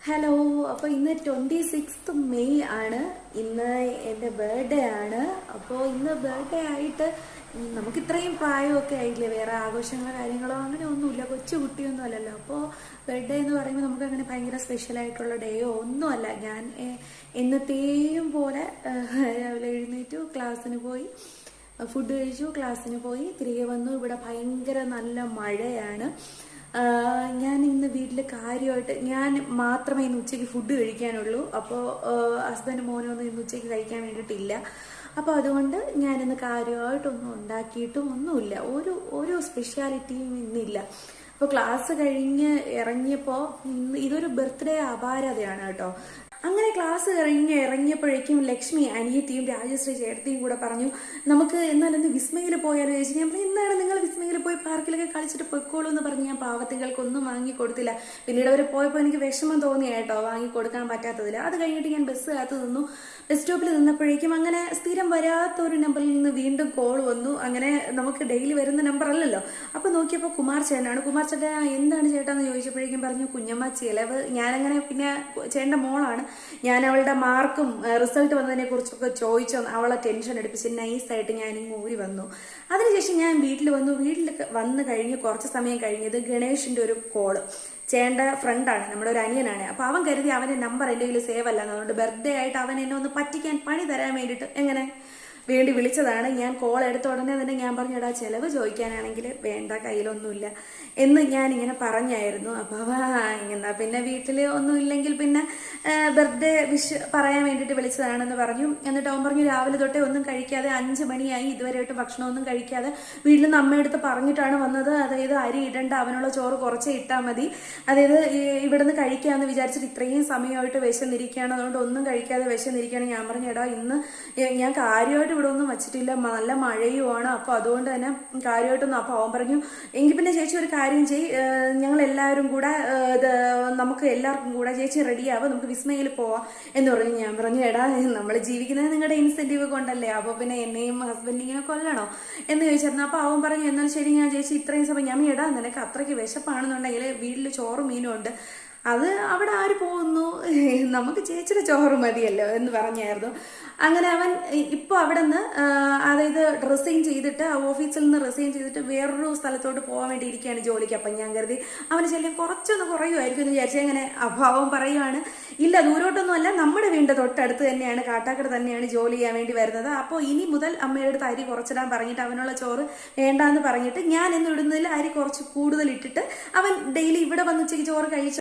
Hello. അപ്പോൾ ഇന്ന് 26 May ആണ്. ഇന്ന് എൻ്റെ ബർത്ത്ഡേ ആണ്. അപ്പോൾ ഇന്ന് ബർത്ത്ഡേ ആയിട്ട് നമുക്ക് ഇത്രയും പ്രായമൊക്കെ ആയില്ലേ, വേറെ ആഘോഷങ്ങളോ കാര്യങ്ങളോ അങ്ങനെ ഒന്നുമില്ല, കൊച്ചു കുട്ടിയൊന്നും അല്ലല്ലോ. അപ്പോൾ ബർത്ത്ഡേ എന്ന് പറയുമ്പോൾ നമുക്ക് അങ്ങനെ ഭയങ്കര സ്പെഷ്യലായിട്ടുള്ള ഡേയോ ഒന്നുമല്ല. ഞാൻ എന്നത്തെയും പോലെ രാവിലെ എഴുന്നേറ്റു, ക്ലാസ്സിന് പോയി, ഫുഡ് കഴിച്ചു, ക്ലാസ്സിന് പോയി, തിരികെ വന്നു. ഇവിടെ ഭയങ്കര നല്ല മഴയാണ്. ഞാൻ ഇന്ന് വീട്ടിൽ കാര്യമായിട്ട് ഞാൻ മാത്രമേ ഇന്ന് ഉച്ചയ്ക്ക് ഫുഡ് കഴിക്കാനുള്ളൂ. അപ്പോൾ ഹസ്ബൻഡ് മോനൊന്നും ഇന്ന് ഉച്ചയ്ക്ക് കഴിക്കാൻ വേണ്ടിയിട്ടില്ല. അപ്പോൾ അതുകൊണ്ട് ഞാനിന്ന് കാര്യമായിട്ടൊന്നും ഉണ്ടാക്കിയിട്ടും ഒന്നുമില്ല. ഒരു സ്പെഷ്യാലിറ്റിയും ഇന്നില്ല. അപ്പോൾ ക്ലാസ് കഴിഞ്ഞ് ഇറങ്ങിയപ്പോൾ ഇതൊരു ബർത്ത്ഡേ അപാരതയാണ് കേട്ടോ. അങ്ങനെ ക്ലാസ് കഴിഞ്ഞ് ഇറങ്ങിയപ്പോഴേക്കും ലക്ഷ്മി അനിയത്തിയും രാജശ്രീ ചേട്ടത്തിയും കൂടെ പറഞ്ഞു, നമുക്ക് എന്നാലൊന്ന് വിസ്മയിൽ പോയാലോ ചോദിച്ചു. ഞാൻ പറഞ്ഞു, എന്താണ് നിങ്ങൾ വിസ്മയിൽ പോയി പാർക്കിലൊക്കെ കളിച്ചിട്ട് പൊയ്ക്കോളൂ എന്ന് പറഞ്ഞ് ഞാൻ പാവത്തികൾക്കൊന്നും വാങ്ങിക്കൊടുത്തില്ല. പിന്നീട് അവർ പോയപ്പോൾ എനിക്ക് വിഷമം തോന്നി കേട്ടോ, വാങ്ങിക്കൊടുക്കാൻ പറ്റാത്തതില്ല. അത് കഴിഞ്ഞിട്ട് ഞാൻ ബസ് കാത്ത് നിന്നു. ബസ് സ്റ്റോപ്പിൽ നിന്നപ്പോഴേക്കും അങ്ങനെ സ്ഥിരം വരാത്ത ഒരു നമ്പറിൽ നിന്ന് വീണ്ടും കോൾ വന്നു. അങ്ങനെ നമുക്ക് ഡെയിലി വരുന്ന നമ്പർ അല്ലല്ലോ. അപ്പോൾ നോക്കിയപ്പോൾ കുമാർ ചേട്ടനാണ്. കുമാർ ചേട്ടൻ എന്താണ് ചേട്ടാന്ന് ചോദിച്ചപ്പോഴേക്കും പറഞ്ഞു, കുഞ്ഞമ്മ ചിലവ്. ഞാനങ്ങനെ പിന്നെ ചേട്ടൻ്റെ മോളാണ്, ഞാൻ അവളുടെ മാർക്കും റിസൾട്ട് വന്നതിനെ കുറിച്ചൊക്കെ ചോദിച്ചോ അവളെ ടെൻഷൻ എടുപ്പിച്ച് നൈസായിട്ട് ഞാനിങ്ങ് ഊരി വന്നു. അതിനുശേഷം ഞാൻ വീട്ടിൽ വന്നു. വീട്ടിൽ വന്നു കഴിഞ്ഞ് കുറച്ച് സമയം കഴിഞ്ഞത് ഗണേഷിന്റെ ഒരു കോള്. ചേട്ടൻ്റെ ഫ്രണ്ടാണ്, നമ്മുടെ ഒരു അനിയനാണ്. അപ്പൊ അവൻ കരുതി അവന്റെ നമ്പർ എൻ്റെ കയ്യിൽ സേവ് അല്ല, അതുകൊണ്ട് ബർത്ത്ഡേ ആയിട്ട് അവൻ എന്നെ ഒന്ന് പറ്റിക്കാൻ പണി തരാൻ വേണ്ടിയിട്ട് വേണ്ടി വിളിച്ചതാണ്. ഞാൻ കോൾ എടുത്ത ഉടനെ തന്നെ ഞാൻ പറഞ്ഞു, എടാ ചെലവ് ചോദിക്കാനാണെങ്കിൽ വേണ്ട, കയ്യിലൊന്നുമില്ല എന്ന് ഞാൻ ഇങ്ങനെ പറഞ്ഞായിരുന്നു. അപ്പോൾ എന്നാ പിന്നെ വീട്ടിൽ ഒന്നും ഇല്ലെങ്കിൽ പിന്നെ ബർത്ത്ഡേ വിഷ് പറയാൻ വേണ്ടിയിട്ട് വിളിച്ചതാണെന്ന് പറഞ്ഞു. എന്നിട്ട് അവൻ പറഞ്ഞു, രാവിലെ തൊട്ടേ ഒന്നും കഴിക്കാതെ 5 മണിയായി ഇതുവരെയായിട്ട് ഭക്ഷണമൊന്നും കഴിക്കാതെ വീട്ടിൽ നിന്ന് അമ്മയെടുത്ത് പറഞ്ഞിട്ടാണ് വന്നത്. അതായത് അരി ഇടണ്ട, അവനുള്ള ചോറ് കുറച്ചേ ഇട്ടാൽ മതി, അതായത് ഇവിടുന്ന് കഴിക്കാമെന്ന് വിചാരിച്ചിട്ട് ഇത്രയും സമയമായിട്ട് വിശന്നിരിക്കുകയാണ്, അതുകൊണ്ട് ഒന്നും കഴിക്കാതെ വിശന്നിരിക്കുകയാണ്. ഞാൻ പറഞ്ഞു, എടാ ഇന്ന് ഞാൻ കാര്യമായിട്ട് ഇവിടെ ഒന്നും വച്ചിട്ടില്ല, നല്ല മഴയുമാണ്, അപ്പൊ അതുകൊണ്ട് തന്നെ കാര്യമായിട്ടൊന്നും. അപ്പൊ അവൻ പറഞ്ഞു, എങ്കിൽ പിന്നെ ചേച്ചി ഒരു കാര്യം ഞങ്ങൾ എല്ലാവരും കൂടെ നമുക്ക് എല്ലാവർക്കും കൂടെ ചേച്ചി റെഡിയാവുക, നമുക്ക് വിസ്മയിൽ പോവാം എന്ന് പറഞ്ഞു. ഞാൻ പറഞ്ഞു, എടാ നമ്മൾ ജീവിക്കുന്നത് നിങ്ങളുടെ ഇൻസെന്റീവ് കൊണ്ടല്ലേ, അപ്പൊ പിന്നെ എന്നെയും ഹസ്ബൻഡിങ്ങനെ കൊല്ലണോ എന്ന് ചോദിച്ചിരുന്നു. അപ്പൊ അവൻ പറഞ്ഞു, എന്നാൽ ശരി ഞാൻ ചേച്ചി ഇത്രയും സമയം. ഞാൻ എടാ നിനക്ക് അത്രയ്ക്ക് വിശപ്പാണെന്നുണ്ടെങ്കിൽ വീട്ടിൽ ചോറും മീനും ഉണ്ട്, അത് അവിടെ ആര് പോകുന്നു, നമുക്ക് ചേച്ചിയുടെ ചോറ് മതിയല്ലോ എന്ന് പറഞ്ഞായിരുന്നു. അങ്ങനെ അവൻ ഇപ്പോൾ അവിടെ നിന്ന് അതായത് റിസൈൻ ചെയ്തിട്ട്, ഓഫീസിൽ നിന്ന് റിസൈൻ ചെയ്തിട്ട് വേറൊരു സ്ഥലത്തോട്ട് പോകാൻ വേണ്ടി ഇരിക്കുകയാണ് ജോലിക്ക്. അപ്പം ഞാൻ കരുതി അവന് ശല്യം കുറച്ചൊന്ന് കുറയുമായിരിക്കും എന്ന് വിചാരിച്ചു. അങ്ങനെ അഭാവം പറയുവാണ്, ഇല്ല ദൂരോട്ടൊന്നും അല്ല, നമ്മുടെ വീടിൻ്റെ തൊട്ടടുത്ത് തന്നെയാണ്, കാട്ടാക്കട തന്നെയാണ് ജോലി ചെയ്യാൻ വേണ്ടി വരുന്നത്. അപ്പോൾ ഇനി മുതൽ അമ്മയുടെ അടുത്ത് അരി കുറച്ചിടാൻ പറഞ്ഞിട്ട് അവനുള്ള ചോറ് വേണ്ടാന്ന് പറഞ്ഞിട്ട് ഞാൻ എന്ന് ഇടുന്നതിൽ അരി കുറച്ച് കൂടുതൽ ഇട്ടിട്ട് അവൻ ഡെയിലി ഇവിടെ വന്ന് ഉച്ചയ്ക്ക് ചോറ് കഴിച്ചു